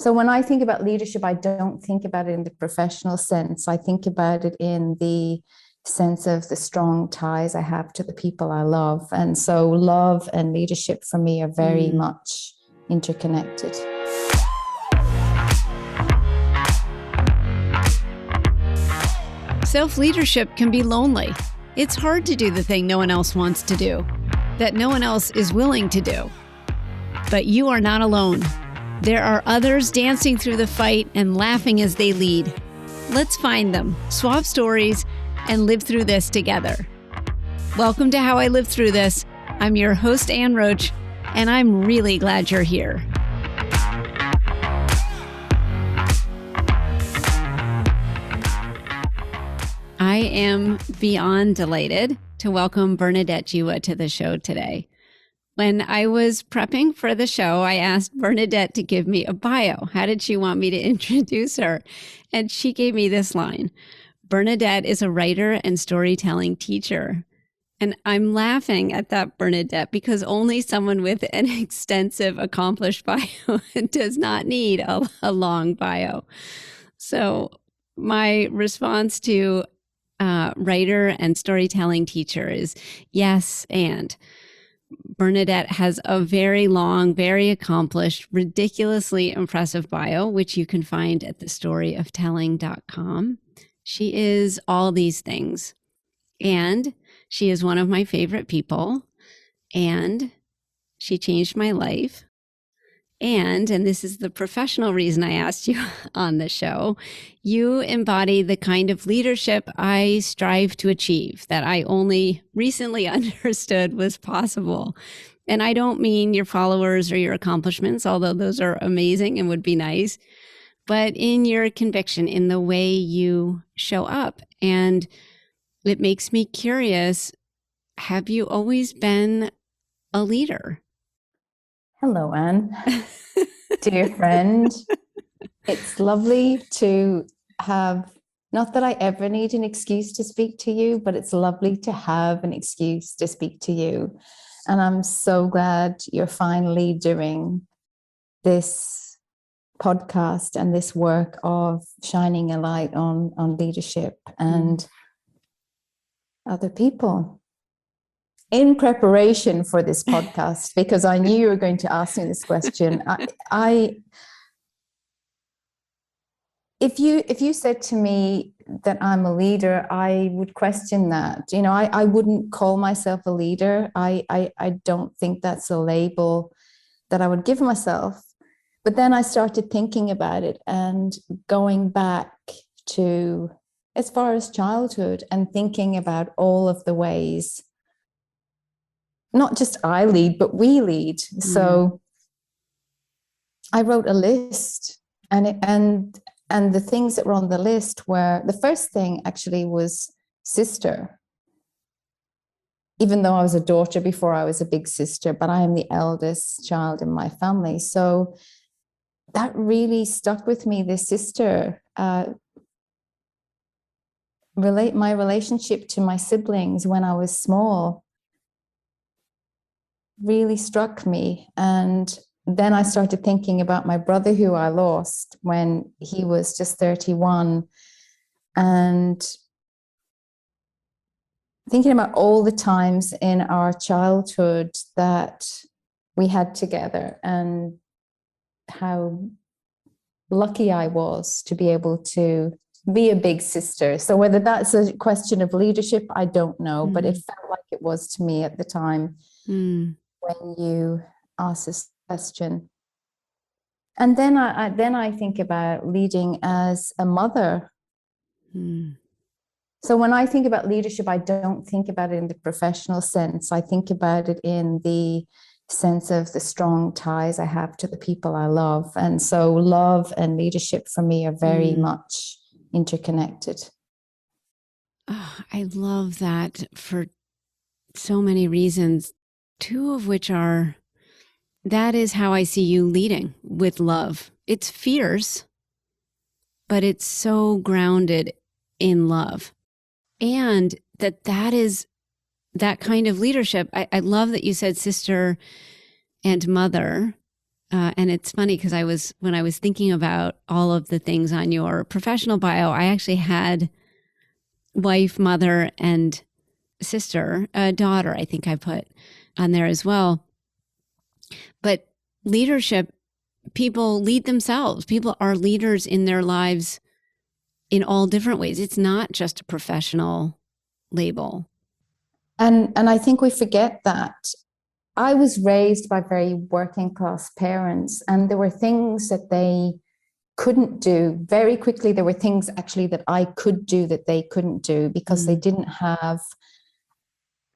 So when I think about leadership, I don't think about it in the professional sense. I think about it in the sense of the strong ties I have to the people I love. And so love and leadership for me are very much interconnected. Self-leadership can be lonely. It's hard to do the thing no one else wants to do, that no one else is willing to do. But you are not alone. There are others dancing through the fight and laughing as they lead. Let's find them, swap stories, and live through this together. Welcome to How I Live Through This. I'm your host, Ann Roach, and I'm really glad you're here. I am beyond delighted to welcome Bernadette Jiwa to the show today. When I was prepping for the show, I asked Bernadette to give me a bio. How did she want me to introduce her? And she gave me this line. Bernadette is a writer and storytelling teacher. And I'm laughing at that, Bernadette, because only someone with an extensive, accomplished bio does not need a long bio. So my response to writer and storytelling teacher is yes, and Bernadette has a very long, very accomplished, ridiculously impressive bio, which you can find at thestoryoftelling.com. She is all these things, and she is one of my favorite people, and she changed my life. And this is the professional reason I asked you on the show, you embody the kind of leadership I strive to achieve that I only recently understood was possible. And I don't mean your followers or your accomplishments, although those are amazing and would be nice, but in your conviction, in the way you show up. And it makes me curious, have you always been a leader? Hello, Anne. Dear friend. It's lovely to have, not that I ever need an excuse to speak to you, but it's lovely to have an excuse to speak to you. And I'm so glad you're finally doing this podcast and this work of shining a light on leadership and other people. In preparation for this podcast, because I knew you were going to ask me this question, if you said to me that I'm a leader, I would question that. You know, I wouldn't call myself a leader. I don't think that's a label that I would give myself. But then I started thinking about it and going back to as far as childhood and thinking about all of the ways not just I lead, but we lead. So I wrote a list, and the things that were on the list were, the first thing actually was sister. Even though I was a daughter before I was a big sister, but I am the eldest child in my family. So that really stuck with me, this sister. My relationship to my siblings when I was small really struck me. And then I started thinking about my brother who I lost when he was just 31, and thinking about all the times in our childhood that we had together and how lucky I was to be able to be a big sister. So whether that's a question of leadership, I don't know, but it felt like it was to me at the time. When you ask this question. And then I think about leading as a mother. So when I think about leadership, I don't think about it in the professional sense. I think about it in the sense of the strong ties I have to the people I love. And so love and leadership for me are very much interconnected. Oh, I love that for so many reasons. Two of which are, that is how I see you leading, with love. It's fierce, but it's so grounded in love. And that is that kind of leadership. I love that you said sister and mother, And it's funny because when I was thinking about all of the things on your professional bio, I actually had wife, mother, and sister, daughter, I think I put on there as well. But leadership, people lead themselves. People are leaders in their lives in all different ways. It's not just a professional label. And I think we forget that. I was raised by very working class parents, and there were things that they couldn't do very quickly. There were things actually that I could do that they couldn't do because they didn't have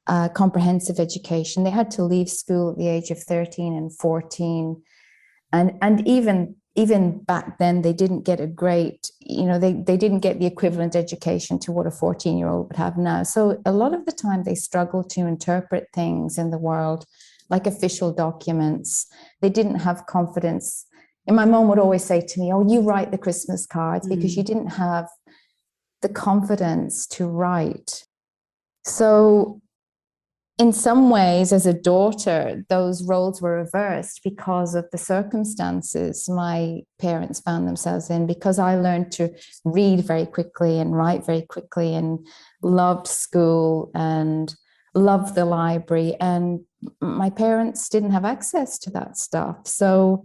a comprehensive education. They had to leave school at the age of 13 and 14. And even back then, they didn't get a great, they didn't get the equivalent education to what a 14-year-old would have now. So a lot of the time they struggled to interpret things in the world, like official documents. They didn't have confidence. And my mom would always say to me, oh, you write the Christmas cards because you didn't have the confidence to write. So in some ways, as a daughter, those roles were reversed because of the circumstances my parents found themselves in, because I learned to read very quickly and write very quickly and loved school and loved the library. And my parents didn't have access to that stuff. So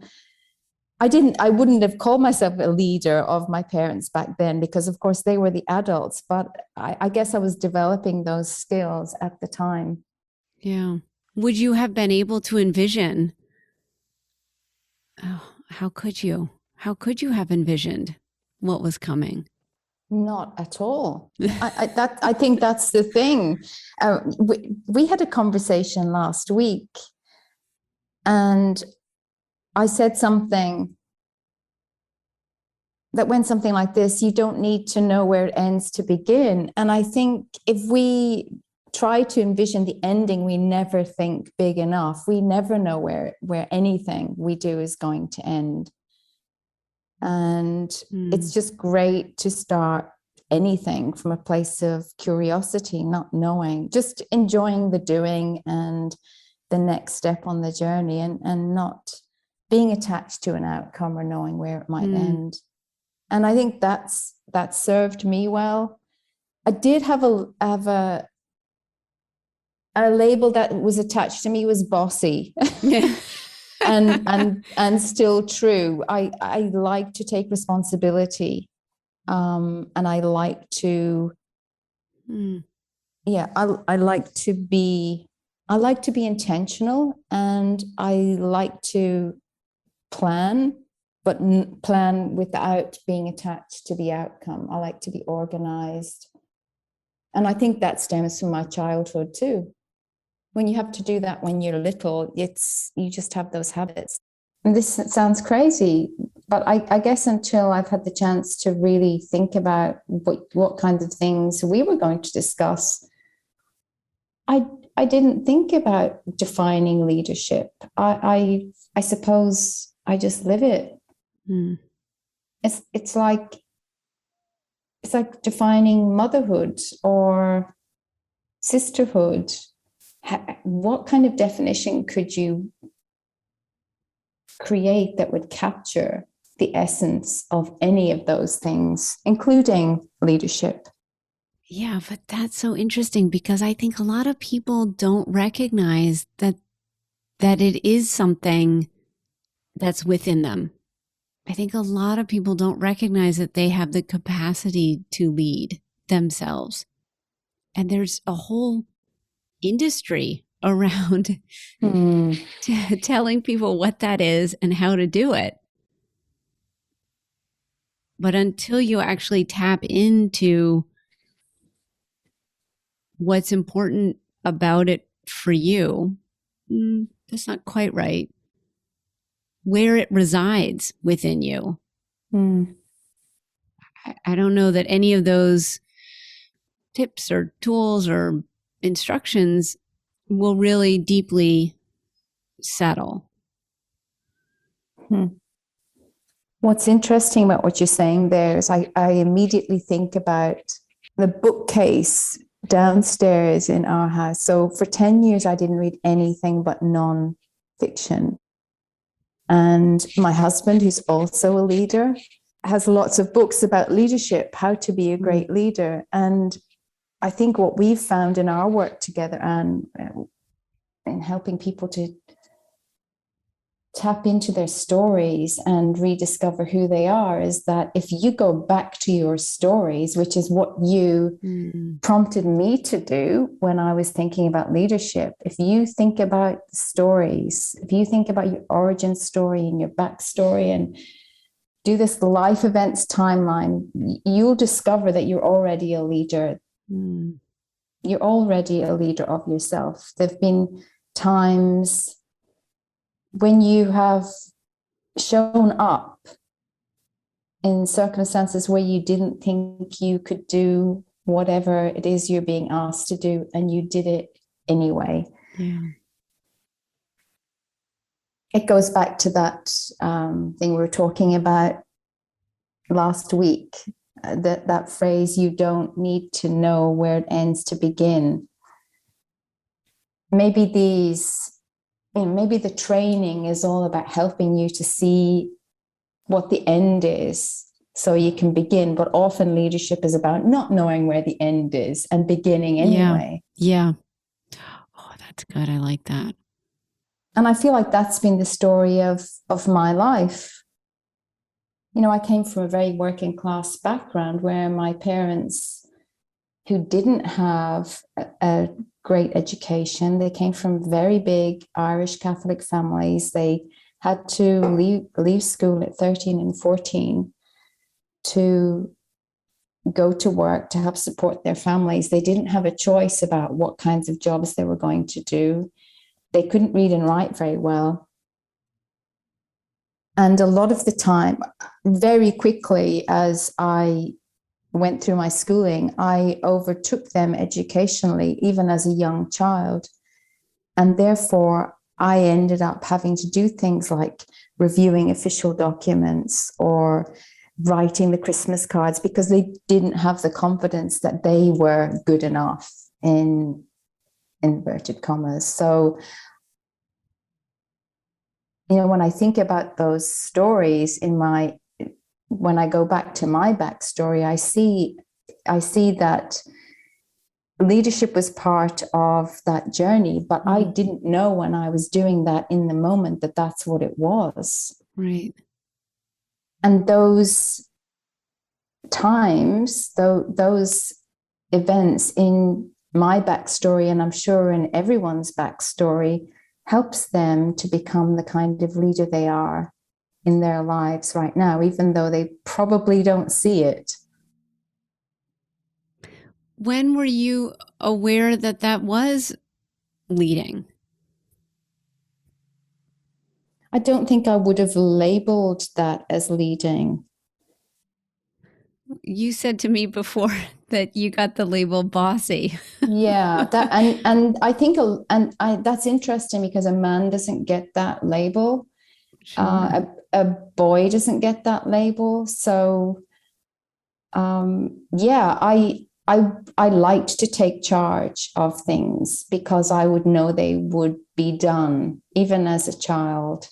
I wouldn't have called myself a leader of my parents back then because, of course, they were the adults. But I guess I was developing those skills at the time. Yeah. Would you have been able to envision? Oh, how could you? How could you have envisioned what was coming? Not at all. I think that's the thing. We had a conversation last week, and I said something that went something like this: you don't need to know where it ends to begin. And I think if we try to envision the ending, we never think big enough. We never know where anything we do is going to end. And it's just great to start anything from a place of curiosity, not knowing, just enjoying the doing and the next step on the journey, and not being attached to an outcome or knowing where it might end. And I think that served me well. I did have a label that was attached to me was bossy. Yeah. and still true. I like to take responsibility, and I like to I like to be intentional, and I like to plan, but plan without being attached to the outcome. I like to be organized, and I think that stems from my childhood too. When you have to do that when you're little, you just have those habits. And this sounds crazy, but I guess until I've had the chance to really think about what kind of things we were going to discuss, I didn't think about defining leadership. I suppose I just live it. It's like defining motherhood or sisterhood. What kind of definition could you create that would capture the essence of any of those things, including leadership? Yeah, but that's so interesting because I think a lot of people don't recognize that it is something that's within them. I think a lot of people don't recognize that they have the capacity to lead themselves. And there's a whole industry around telling people what that is and how to do it. But until you actually tap into what's important about it for you, that's not quite right. Where it resides within you. I don't know that any of those tips or tools or instructions will really deeply settle. What's interesting about what you're saying there is I immediately think about the bookcase downstairs in our house. So for 10 years, I didn't read anything but non-fiction. And my husband, who's also a leader, has lots of books about leadership, how to be a great leader. And I think what we've found in our work together and in helping people to tap into their stories and rediscover who they are is that if you go back to your stories, which is what you prompted me to do when I was thinking about leadership, if you think about stories, if you think about your origin story and your backstory and do this life events timeline, you'll discover that you're already a leader. You're already a leader of yourself. There've been times when you have shown up in circumstances where you didn't think you could do whatever it is you're being asked to do, and you did it anyway. Yeah. It goes back to that thing we were talking about last week, that phrase, you don't need to know where it ends to begin. Maybe maybe the training is all about helping you to see what the end is so you can begin. But often leadership is about not knowing where the end is and beginning anyway. Yeah. Oh, that's good. I like that. And I feel like that's been the story of my life. You know, I came from a very working class background where my parents, who didn't have a great education, they came from very big Irish Catholic families. They had to leave school at 13 and 14 to go to work to help support their families. They didn't have a choice about what kinds of jobs they were going to do. They couldn't read and write very well. And a lot of the time, very quickly, as I went through my schooling, I overtook them educationally, even as a young child. And therefore, I ended up having to do things like reviewing official documents or writing the Christmas cards because they didn't have the confidence that they were good enough, in inverted commas. So, you know, when I think about those stories when I go back to my backstory, I see that leadership was part of that journey, but I didn't know when I was doing that in the moment that that's what it was. Right. And those times, those events in my backstory, and I'm sure in everyone's backstory, helps them to become the kind of leader they are in their lives right now, even though they probably don't see it. When were you aware that that was leading? I don't think I would have labeled that as leading. You said to me before that you got the label bossy. Yeah, that and I think that's interesting because a man doesn't get that label. Sure. A boy doesn't get that label. So, yeah, I liked to take charge of things because I would know they would be done, even as a child.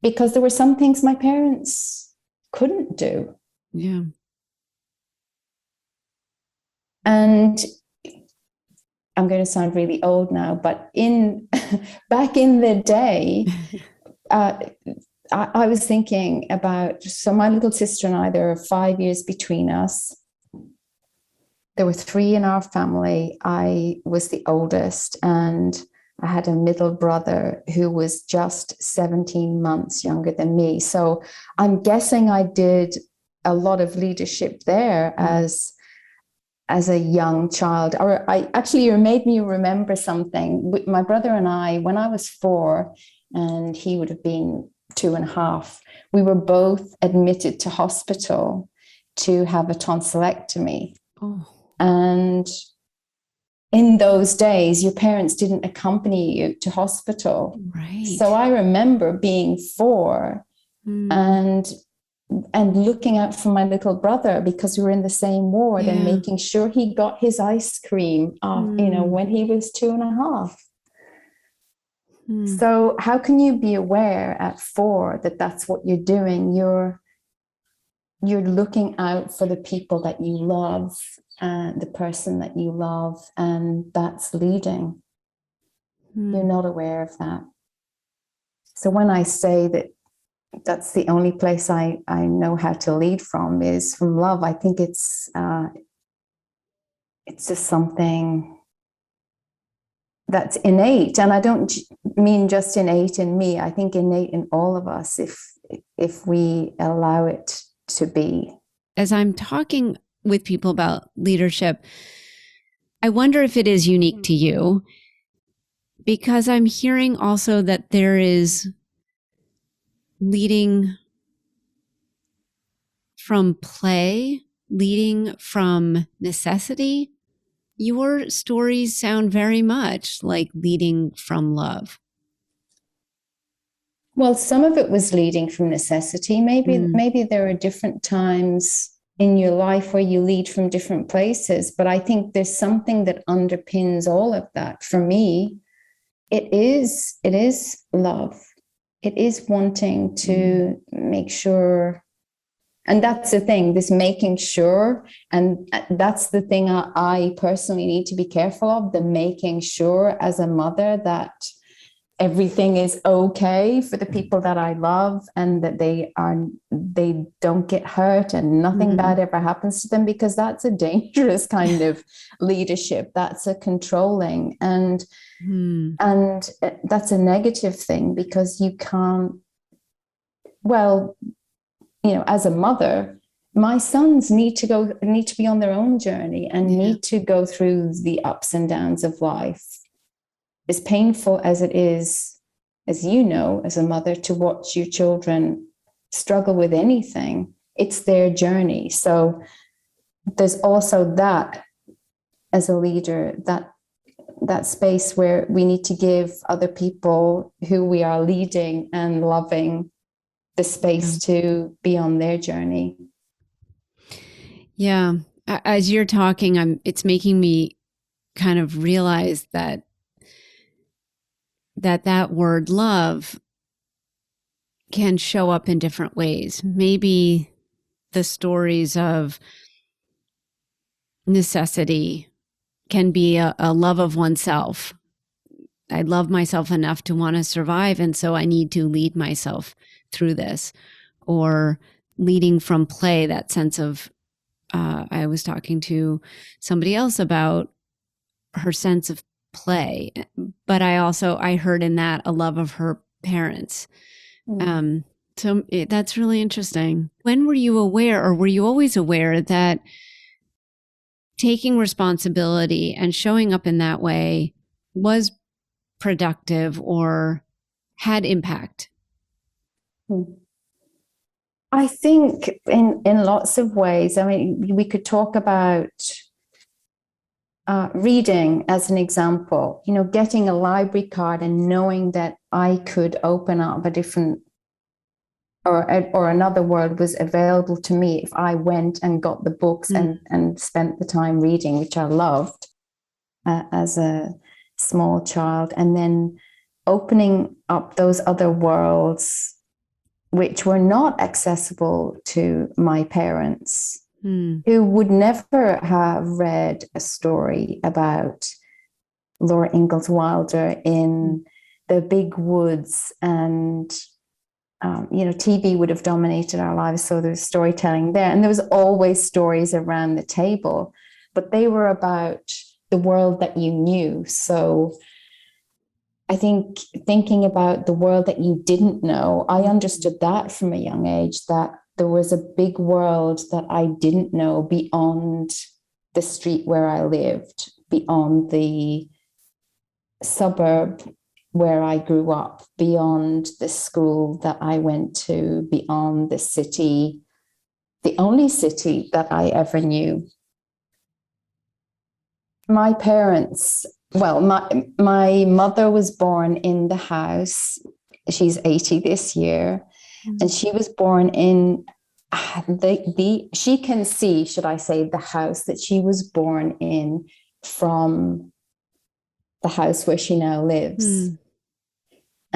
Because there were some things my parents couldn't do. Yeah. And I'm going to sound really old now, but back in the day, I was thinking about, so my little sister and I, there are 5 years between us. There were 3 in our family. I was the oldest, and I had a middle brother who was just 17 months younger than me. So I'm guessing I did a lot of leadership there as a young child. Or you made me remember something. My brother and I, when I was 4 and he would have been 2.5, we were both admitted to hospital to have a tonsillectomy. Oh. And in those days, your parents didn't accompany you to hospital. Right. So I remember being 4 and looking out for my little brother because we were in the same ward and making sure he got his ice cream, when he was 2.5. So how can you be aware at 4 that that's what you're doing? You're looking out for the people that you love and the person that you love, and that's leading. You're not aware of that. So when I say that that's the only place I know how to lead from is from love, I think it's just something that's innate. And I don't mean just innate in me. I think innate in all of us if we allow it to be. As I'm talking with people about leadership, I wonder if it is unique to you, because I'm hearing also that there is leading from play, leading from necessity. Your stories sound very much like leading from love. Well, some of it was leading from necessity. Maybe there are different times in your life where you lead from different places, but I think there's something that underpins all of that. For me, it is love. It is wanting to make sure. And that's the thing, this making sure. And that's the thing I personally need to be careful of, the making sure as a mother that everything is okay for the people that I love, and that they don't get hurt and nothing bad ever happens to them, because that's a dangerous kind of leadership. That's a controlling and that's a negative thing, because you can't, well, as a mother, my sons need to be on their own journey and need to go through the ups and downs of life. As painful as it is, as you know, as a mother, to watch your children struggle with anything, it's their journey. So there's also that, as a leader, that space where we need to give other people who we are leading and loving the space to be on their journey. Yeah. As you're talking, it's making me kind of realize that word love can show up in different ways. Maybe the stories of necessity can be a love of oneself. I love myself enough to want to survive, and so I need to lead myself through this. Or leading from play, that sense of, I was talking to somebody else about her sense of play, but I heard in that a love of her parents. So that's really interesting. When were you aware, or were you always aware, that taking responsibility and showing up in that way was productive or had impact? I think in lots of ways. I mean, we could talk about reading as an example, getting a library card and knowing that I could open up a different or another world was available to me if I went and got the books and spent the time reading, which I loved as a small child. And then opening up those other worlds which were not accessible to my parents, who would never have read a story about Laura Ingalls Wilder in the big woods, and TV would have dominated our lives, so there's storytelling there, and there was always stories around the table, but they were about the world that you knew. So I think thinking about the world that you didn't know, I understood that from a young age, that there was a big world that I didn't know beyond the street where I lived, beyond the suburb where I grew up, beyond the school that I went to, beyond the city, the only city that I ever knew. My parents, well, my mother was born in the house. She's 80 this year. And she was born in she can see, should I say, the house that she was born in from the house where she now lives.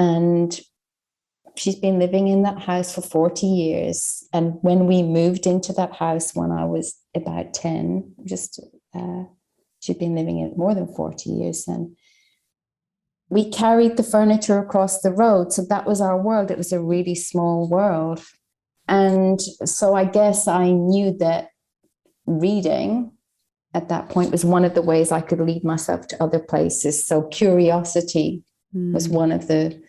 And she's been living in that house for 40 years. And when we moved into that house when I was about 10, she'd been living in it more than 40 years. And we carried the furniture across the road. So that was our world. It was a really small world. And so I guess I knew that reading at that point was one of the ways I could lead myself to other places. So curiosity was one of the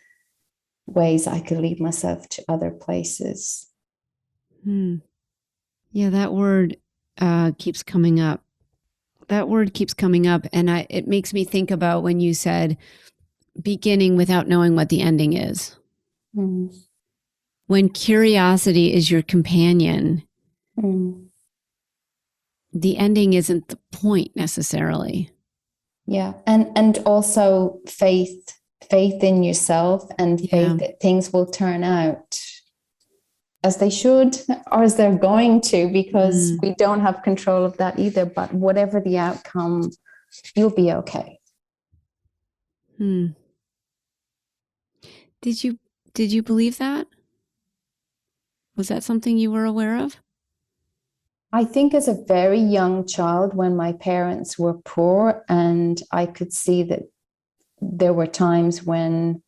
ways I could lead myself to other places. Yeah, that word keeps coming up. That word keeps coming up. And it makes me think about when you said beginning without knowing what the ending is. When curiosity is your companion, the ending isn't the point necessarily. Yeah. And also faith in yourself and faith that things will turn out as they should or as they're going to, because we don't have control of that either. But whatever the outcome, you'll be okay. Did you believe that? Was that something you were aware of? I think as a very young child, when my parents were poor, and I could see that there were times when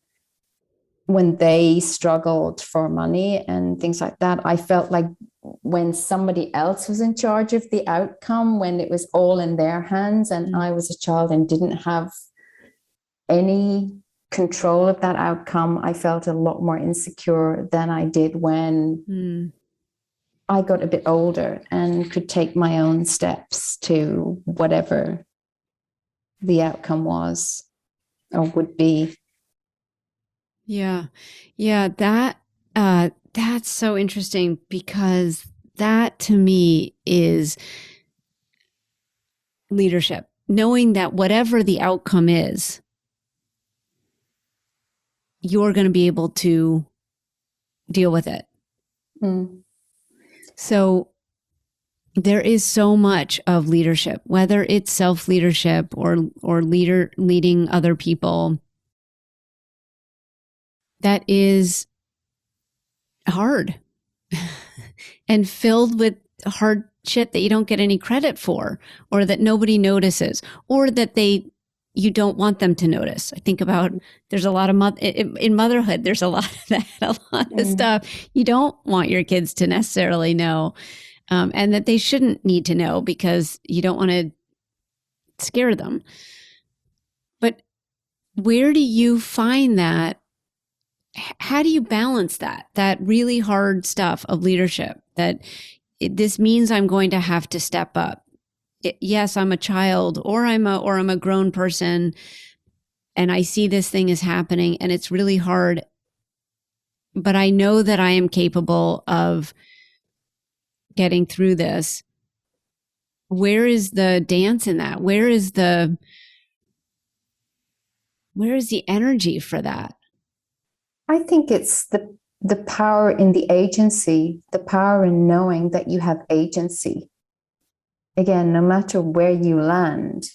they struggled for money and things like that, I felt like when somebody else was in charge of the outcome, when it was all in their hands, and I was a child and didn't have any control of that outcome, I felt a lot more insecure than I did when I got a bit older and could take my own steps to whatever the outcome was or would be. Yeah. That's so interesting, because that to me is leadership. Knowing that whatever the outcome is, you're going to be able to deal with it. So there is so much of leadership, whether it's self-leadership or leading other people, that is hard and filled with hard shit that you don't get any credit for, or that nobody notices, or that you don't want them to notice. I think about, there's a lot of in motherhood, there's a lot of that, a lot of stuff you don't want your kids to necessarily know, and that they shouldn't need to know because you don't want to scare them. But where do you find that? How do you balance that really hard stuff of leadership, that this means I'm going to have to step up? Yes, I'm a child, or I'm a grown person, and I see this thing is happening and it's really hard, but I know that I am capable of getting through this. Where is the dance in that? Where is the energy for that? I think it's the power in the agency, the power in knowing that you have agency. Again, no matter where you land.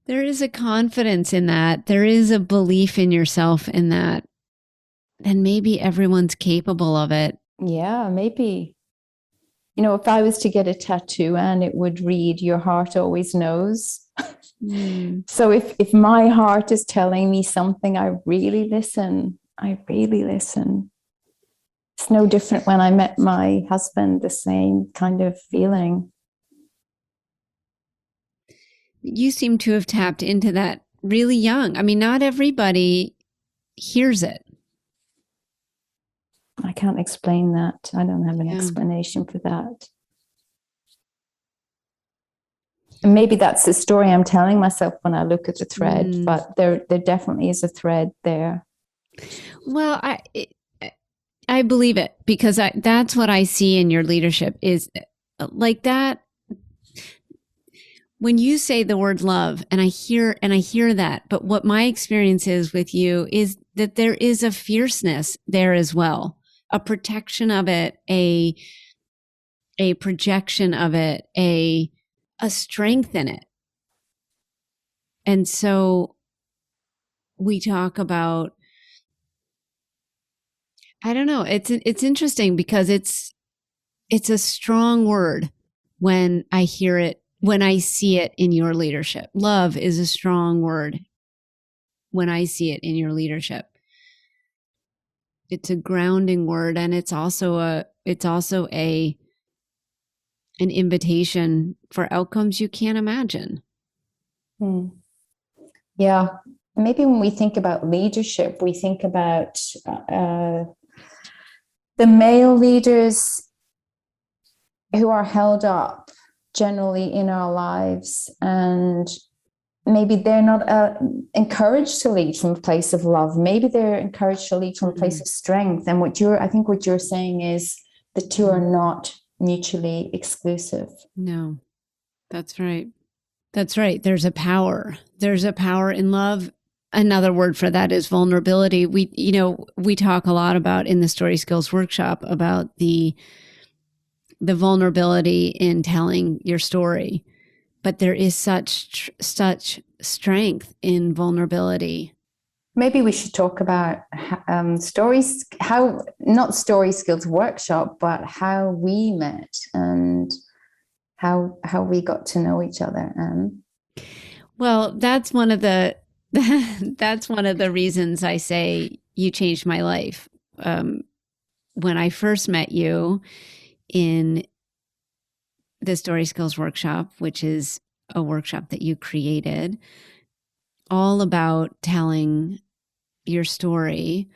There is a confidence in that. There is a belief in yourself in that. And maybe everyone's capable of it. Yeah, maybe. You know, if I was to get a tattoo and it would read, "Your heart always knows." So if my heart is telling me something, I really listen. I really listen. It's no different when I met my husband, the same kind of feeling. You seem to have tapped into that really young. I mean, not everybody hears it. I can't explain that. I don't have an explanation for that. And maybe that's the story I'm telling myself when I look at the thread, but there definitely is a thread there. Well, I believe it, because that's what I see in your leadership, is like that. When you say the word love, and I hear that, but what my experience is with you is that there is a fierceness there as well, a protection of it, a projection of it, a strength in it. And so we talk about, I don't know, it's interesting because it's a strong word when I hear it, when I see it in your leadership. Love is a strong word when I see it in your leadership. It's a grounding word, and it's also an invitation for outcomes you can't imagine. Yeah. Maybe when we think about leadership, we think about the male leaders who are held up generally in our lives, and maybe they're not encouraged to lead from a place of love. Maybe they're encouraged to lead from a place of strength. And I think what you're saying is the two are not mutually exclusive. No, that's right. That's right. There's a power. There's a power in love. Another word for that is vulnerability. We talk a lot about in the Story Skills Workshop about the vulnerability in telling your story, but there is such strength in vulnerability. Maybe we should talk about stories, not Story Skills Workshop, but how we met and how we got to know each other. Well, that's one of the that's one of the reasons I say you changed my life. When I first met you in the Story Skills Workshop, which is a workshop that you created, all about telling your story,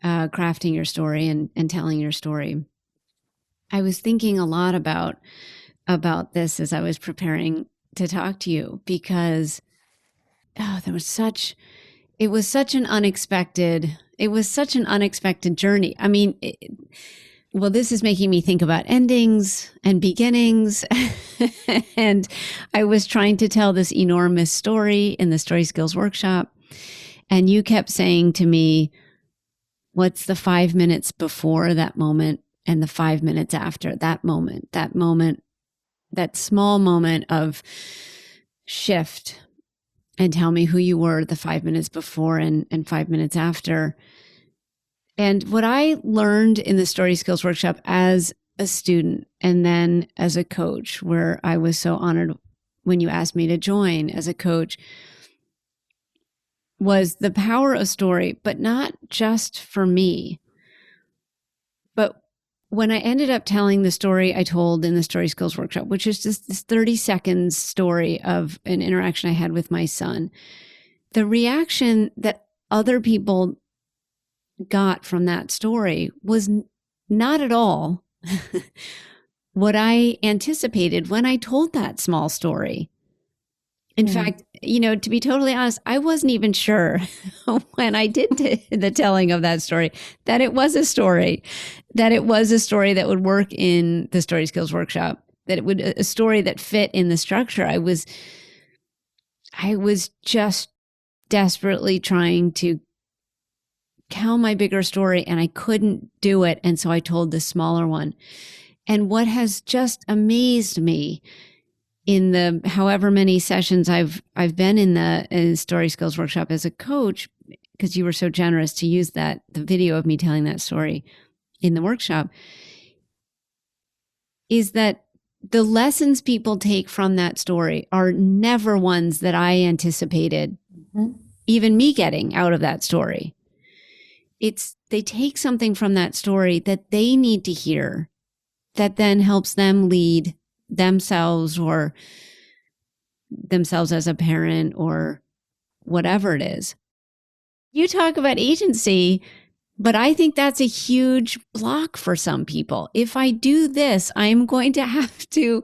crafting your story, and telling your story. I was thinking a lot about this as I was preparing to talk to you, because it was such an unexpected journey. I mean, well, this is making me think about endings and beginnings. And I was trying to tell this enormous story in the Story Skills Workshop. And you kept saying to me, what's the 5 minutes before that moment and the 5 minutes after that moment, that small moment of shift, and tell me who you were the 5 minutes before and 5 minutes after. And what I learned in the Story Skills Workshop as a student and then as a coach, where I was so honored when you asked me to join as a coach, was the power of story, but not just for me. But when I ended up telling the story I told in the Story Skills Workshop, which is just this 30 seconds story of an interaction I had with my son, the reaction that other people got from that story was not at all what I anticipated when I told that small story. In fact, to be totally honest, I wasn't even sure when I did the telling of that story that it was a story that would work in the Story Skills Workshop, that it would a story that fit in the structure. I was just desperately trying to tell my bigger story, and I couldn't do it. And so I told the smaller one. And what has just amazed me in the however many sessions I've been in the Story Skills Workshop as a coach, because you were so generous to use the video of me telling that story in the workshop, is that the lessons people take from that story are never ones that I anticipated, even me getting out of that story. They take something from that story that they need to hear, that then helps them lead themselves as a parent or whatever it is. You talk about agency, but I think that's a huge block for some people. If I do this, I'm going to have to